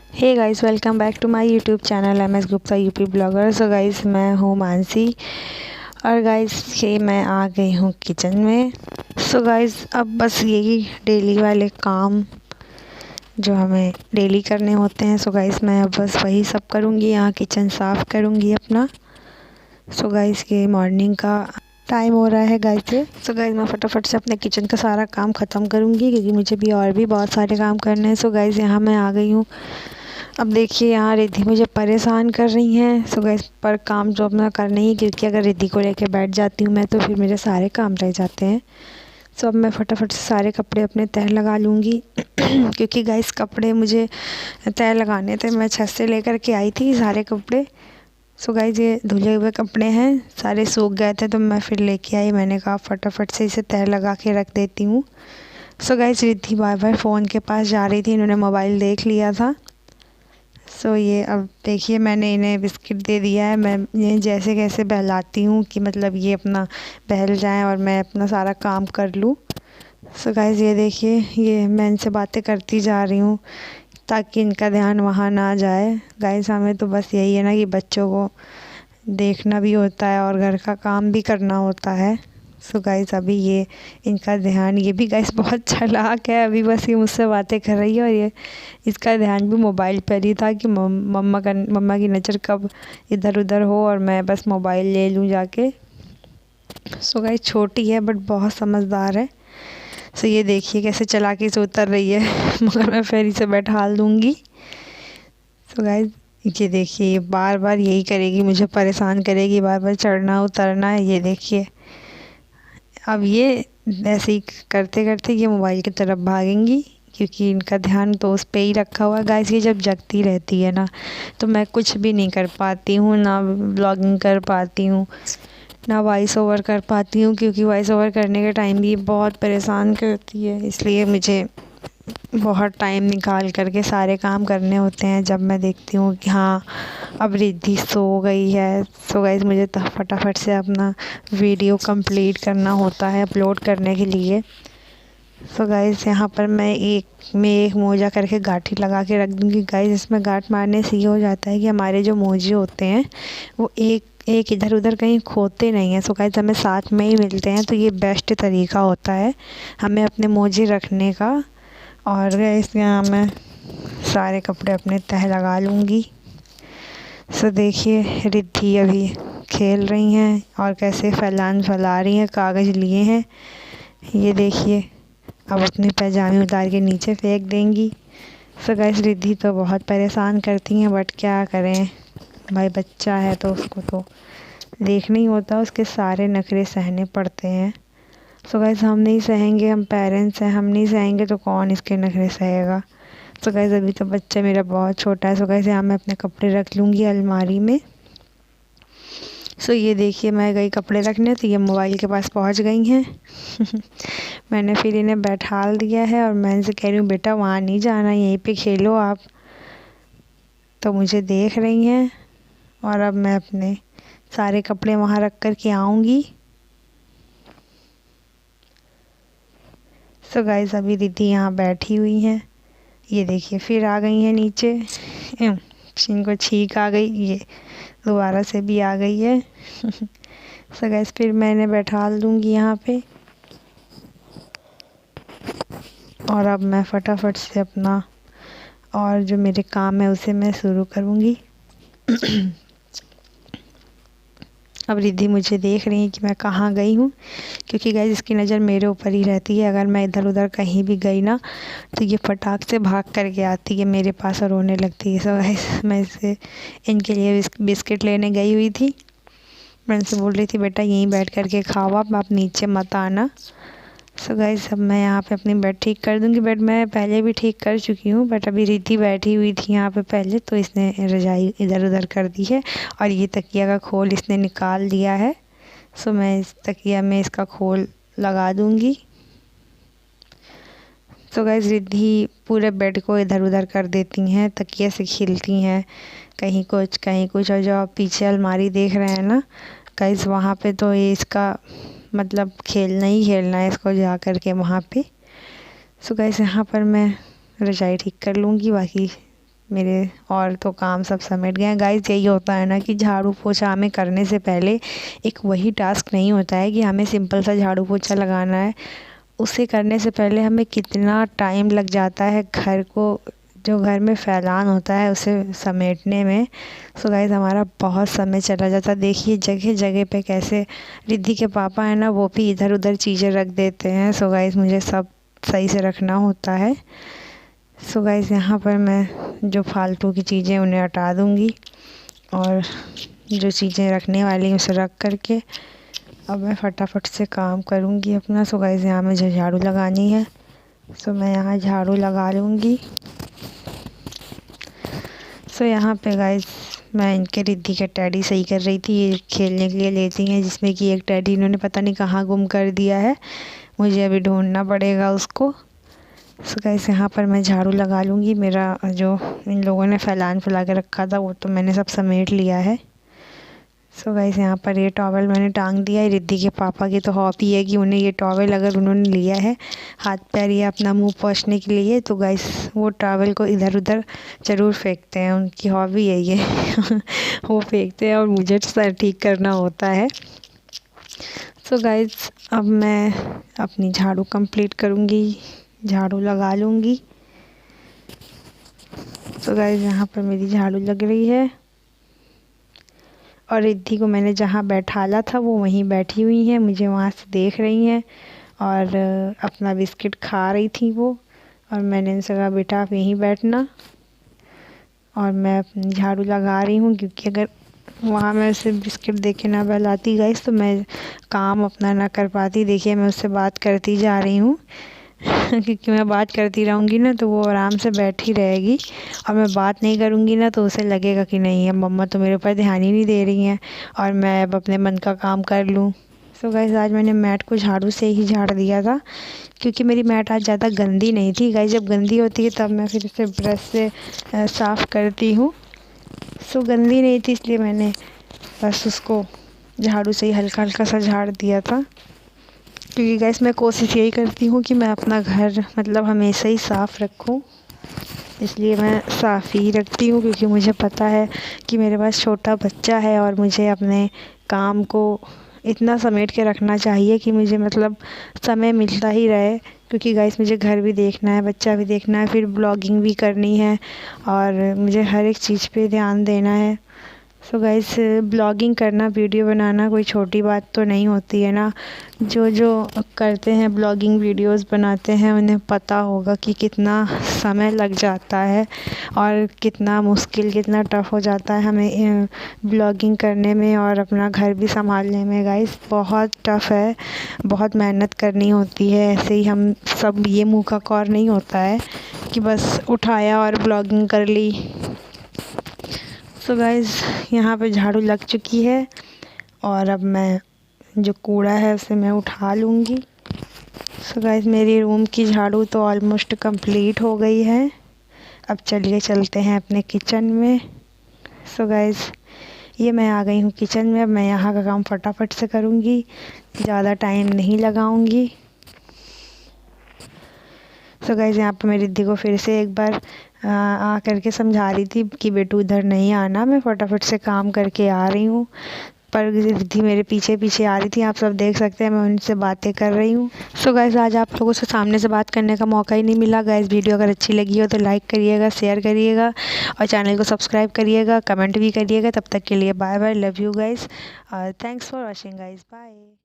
Hey guys, welcome back to my YouTube channel M S Gupta UP blogger. So guys, मैं हूँ मानसी और guys ये मैं आ गई हूँ किचन में। सो गाइस, अब बस यही डेली वाले काम जो हमें डेली करने होते हैं। सो गाइस, मैं अब बस वही सब करूँगी। यहाँ किचन साफ़ करूँगी अपना। सो गाइस, ये मॉर्निंग का टाइम हो रहा है गाइस ये। सो गाइस, मैं फटाफट से अपने किचन का सारा काम ख़त्म करूँगी क्योंकि मुझे भी और भी बहुत सारे काम करने हैं। सो गाइस, यहाँ मैं आ गई हूँ। अब देखिए, यहाँ रिद्धि मुझे परेशान कर रही हैं। सो गाइस, पर काम जो अपना करना ही, क्योंकि अगर रिद्धि को लेके बैठ जाती हूँ मैं तो फिर मेरे सारे काम रह जाते हैं। सो अब मैं फटाफट से सारे कपड़े अपने तह लगा लूँगी क्योंकि गाइस कपड़े मुझे तह लगाने थे। मैं छत से लेकर के आई थी सारे कपड़े। सो गाइस, ये धुले हुए कपड़े हैं, सारे सूख गए थे तो मैं फिर लेके आई। मैंने कहा फटाफट से इसे तह लगा के रख देती हूँ। सो गाइस, रिद्धि बार बार फ़ोन के पास जा रही थी, इन्होंने मोबाइल देख लिया था। सो ये अब देखिए, मैंने इन्हें बिस्किट दे दिया है। मैं इन्हें जैसे कैसे बहलाती हूँ कि मतलब ये अपना बहल जाएं और मैं अपना सारा काम कर लूँ। सो गाइस, ये देखिए, ये मैं इनसे बातें करती जा रही हूँ ताकि इनका ध्यान वहाँ ना जाए। गाइस, हमें तो बस यही है ना कि बच्चों को देखना भी होता है और घर का काम भी करना होता है। सो गाइस, अभी ये इनका ध्यान, ये भी गाइस बहुत चालाक है। अभी बस ये मुझसे बातें कर रही है और ये इसका ध्यान भी मोबाइल पर ही था कि मम्मा की नज़र कब इधर उधर हो और मैं बस मोबाइल ले लूँ जाके। सो गाइस, छोटी है बट बहुत समझदार है। सो ये देखिए कैसे चालाकी से उतर रही है मगर मैं फिर इसे बैठा दूँगी। सो गाइस, ये देखिए, ये बार बार यही करेगी, मुझे परेशान करेगी, बार बार चढ़ना उतरना है। ये देखिए, अब ये ऐसे ही करते करते ये मोबाइल की तरफ भागेंगी क्योंकि इनका ध्यान तो उस पे ही रखा हुआ है। गाइस, ये जब जगती रहती है ना तो मैं कुछ भी नहीं कर पाती हूँ, ना ब्लॉगिंग कर पाती हूँ, ना वॉइस ओवर कर पाती हूँ क्योंकि वॉइस ओवर करने के टाइम भी ये बहुत परेशान करती है। इसलिए मुझे बहुत टाइम निकाल कर के सारे काम करने होते हैं। जब मैं देखती हूँ कि हाँ अब रिद्धि सो गई है, सो गाइस मुझे तो फटाफट से अपना वीडियो कंप्लीट करना होता है अपलोड करने के लिए। सो गाइस, यहाँ पर मैं एक मोजा करके गांठी लगा के रख दूँगी। गाइस, इसमें गांठ मारने से ये हो जाता है कि हमारे जो मोजे होते हैं वो एक इधर उधर कहीं खोते नहीं हैं। सो गाइस, हमें साथ में ही मिलते हैं तो ये बेस्ट तरीका होता है हमें अपने मोजे रखने का। और गाइस, यहाँ मैं सारे कपड़े अपने तह लगा लूँगी। सो देखिए, रिद्धि अभी खेल रही हैं और कैसे फैला रही हैं, कागज़ लिए हैं। ये देखिए, अब अपनी पैजामे उतार के नीचे फेंक देंगी। सो गाइस, रिद्धि तो बहुत परेशान करती हैं बट क्या करें, भाई बच्चा है तो उसको तो देखना ही होता है, उसके सारे नखरे सहने पड़ते हैं। सो गाइस, हम नहीं सहेंगे, हम पेरेंट्स हैं, हम नहीं सहेंगे तो कौन इसके नखरे सहेगा। सो गाइस, अभी तो बच्चा मेरा बहुत छोटा है। सो गाइस, यहाँ मैं अपने कपड़े रख लूँगी अलमारी में। सो ये देखिए, मैं गई कपड़े रखने तो ये मोबाइल के पास पहुँच गई हैं मैंने फिर इन्हें बैठा दिया है और मैं इनसे कह रही हूँ बेटा वहाँ नहीं जाना, यहीं पे खेलो आप। तो मुझे देख रही हैं और अब मैं अपने सारे कपड़े वहाँ रख कर के आऊँगी। सो गाइस, अभी रिद्धि यहाँ बैठी हुई हैं। ये देखिए, फिर आ गई हैं नीचे। इनको छींक आ गई, ये दोबारा से भी आ गई है सो गाइस, फिर मैंने बैठा दूँगी यहाँ पे और अब मैं फटाफट से अपना और जो मेरे काम है उसे मैं शुरू करूँगी अब रिद्धि मुझे देख रही है कि मैं कहाँ गई हूँ क्योंकि गाइस इसकी नज़र मेरे ऊपर ही रहती है। अगर मैं इधर उधर कहीं भी गई ना तो ये फटाक से भाग करके आती है मेरे पास और रोने लगती है। सो गाइस, मैं इसे इनके लिए बिस्किट लेने गई हुई थी। मैं इनसे बोल रही थी बेटा यहीं बैठ कर के खाओ, आप नीचे मत आना। सो गाइस, अब मैं यहाँ पे अपनी बेड ठीक कर दूँगी। बेड मैं पहले भी ठीक कर चुकी हूँ बट अभी रिद्धि बैठी हुई थी यहाँ पे पहले तो इसने रजाई इधर उधर कर दी है और ये तकिया का खोल इसने निकाल दिया है। सो मैं इस तकिया में इसका खोल लगा दूँगी। सो गाइस, रिद्धि पूरे बेड को इधर उधर कर देती हैं, तकिया से खिलती हैं, कहीं कुछ। और जो आप पीछे अलमारी देख रहे हैं ना गाइस, वहाँ पे तो ये इसका मतलब खेलना ही खेलना है इसको जा कर के वहाँ पे। सो गाइस, यहाँ पर मैं रजाई ठीक कर लूँगी, बाकी मेरे और तो काम सब समेट गए हैं। गाइस यही होता है ना कि झाड़ू पोछा हमें करने से पहले एक वही टास्क नहीं होता है कि हमें सिंपल सा झाड़ू पोछा लगाना है। उसे करने से पहले हमें कितना टाइम लग जाता है घर को, जो घर में फैलान होता है उसे समेटने में। सो गाइस हमारा बहुत समय चला जाता। देखिए जगह जगह पे कैसे रिद्धि के पापा है ना, वो भी इधर उधर चीज़ें रख देते हैं। सो गाइस मुझे सब सही से रखना होता है। सो गाइस यहाँ पर मैं जो फालतू की चीज़ें उन्हें हटा दूँगी और जो चीज़ें रखने वाली हैं उसे रख करके अब मैं फटाफट से काम करूँगी अपना। सो गाइस यहाँ मुझे झाड़ू लगानी है, सो मैं यहाँ झाड़ू लगा लूँगी। सो यहाँ पे गाइस मैं इनके रिद्धि के टैडी सही कर रही थी। ये खेलने के लिए लेती हैं, जिसमें कि एक टैडी इन्होंने पता नहीं कहाँ गुम कर दिया है, मुझे अभी ढूंढना पड़ेगा उसको। सो गाइस यहाँ पर मैं झाड़ू लगा लूँगी। मेरा जो इन लोगों ने फैला के रखा था वो तो मैंने सब समेट लिया है। सो गाइस यहाँ पर ये टॉवल मैंने टांग दिया है। रिद्धि के पापा की तो हॉबी है कि उन्हें ये टॉवल अगर उन्होंने लिया है हाथ पैर या अपना मुंह पोंछने के लिए तो गाइस वो टॉवल को इधर उधर ज़रूर फेंकते हैं, उनकी हॉबी है ये वो फेंकते हैं और मुझे सर ठीक करना होता है। सो गाइस अब मैं अपनी झाड़ू कंप्लीट करूँगी, झाड़ू लगा लूँगी। सो गाइस यहाँ पर मेरी झाड़ू लग रही है और रिद्धि को मैंने जहाँ बैठाला था वो वहीं बैठी हुई हैं, मुझे वहाँ से देख रही हैं और अपना बिस्किट खा रही थी वो। और मैंने उनसे कहा बेटा आप यहीं बैठना और मैं अपनी झाड़ू लगा रही हूँ, क्योंकि अगर वहाँ मैं उसे बिस्किट दे के ना बहलाती गाइस तो मैं काम अपना ना कर पाती। देखिए मैं उससे बात करती जा रही हूँ क्योंकि मैं बात करती रहूँगी ना तो वो आराम से बैठी रहेगी और मैं बात नहीं करूँगी ना तो उसे लगेगा कि नहीं अब मम्मा तो मेरे ऊपर ध्यान ही नहीं दे रही हैं और मैं अब अपने मन का काम कर लूँ। सो गाइस आज मैंने मैट को झाड़ू से ही झाड़ दिया था, क्योंकि मेरी मैट आज ज़्यादा गंदी नहीं थी। गाइस जब गंदी होती है तब मैं फिर इसे ब्रश से साफ़ करती हूँ। सो गंदी नहीं थी इसलिए मैंने बस उसको झाड़ू से ही हल्का हल्का सा झाड़ दिया था, क्योंकि गाइस मैं कोशिश यही करती हूँ कि मैं अपना घर मतलब हमेशा ही साफ़ रखूँ, इसलिए मैं साफ़ ही रखती हूँ। क्योंकि मुझे पता है कि मेरे पास छोटा बच्चा है और मुझे अपने काम को इतना समेट के रखना चाहिए कि मुझे मतलब समय मिलता ही रहे। क्योंकि गाइस मुझे घर भी देखना है, बच्चा भी देखना है, फिर ब्लॉगिंग भी करनी है और मुझे हर एक चीज़ पे ध्यान देना है। सो गाइस ब्लॉगिंग करना, वीडियो बनाना कोई छोटी बात तो नहीं होती है ना। जो करते हैं ब्लॉगिंग वीडियोस बनाते हैं उन्हें पता होगा कि कितना समय लग जाता है और कितना मुश्किल कितना टफ़ हो जाता है हमें ब्लॉगिंग करने में और अपना घर भी संभालने में। गाइस बहुत टफ़ है, बहुत मेहनत करनी होती है। ऐसे ही हम सब ये मुँह का कौर नहीं होता है कि बस उठाया और ब्लॉगिंग कर ली। सो गाइस यहाँ पे झाड़ू लग चुकी है और अब मैं जो कूड़ा है उसे मैं उठा लूँगी। सो गाइस मेरी रूम की झाड़ू तो ऑलमोस्ट कंप्लीट हो गई है। अब चलिए चलते हैं अपने किचन में। सो गाइस ये मैं आ गई हूँ किचन में। अब मैं यहाँ का काम फटाफट से करूँगी, ज़्यादा टाइम नहीं लगाऊँगी। सो गाइस यहाँ पे मेरी रिद्धि को फिर से एक बार आ करके समझा रही थी कि बेटू इधर नहीं आना, मैं फटाफट से काम करके आ रही हूँ। पर रिद्धि मेरे पीछे पीछे आ रही थी, आप सब देख सकते हैं मैं उनसे बातें कर रही हूँ। सो गाइस आज आप लोगों से सामने से बात करने का मौका ही नहीं मिला। गाइस वीडियो अगर अच्छी लगी हो तो लाइक करिएगा, शेयर करिएगा और चैनल को सब्सक्राइब करिएगा, कमेंट भी करिएगा। तब तक के लिए bye bye, love you guys, thanks for watching guys, bye.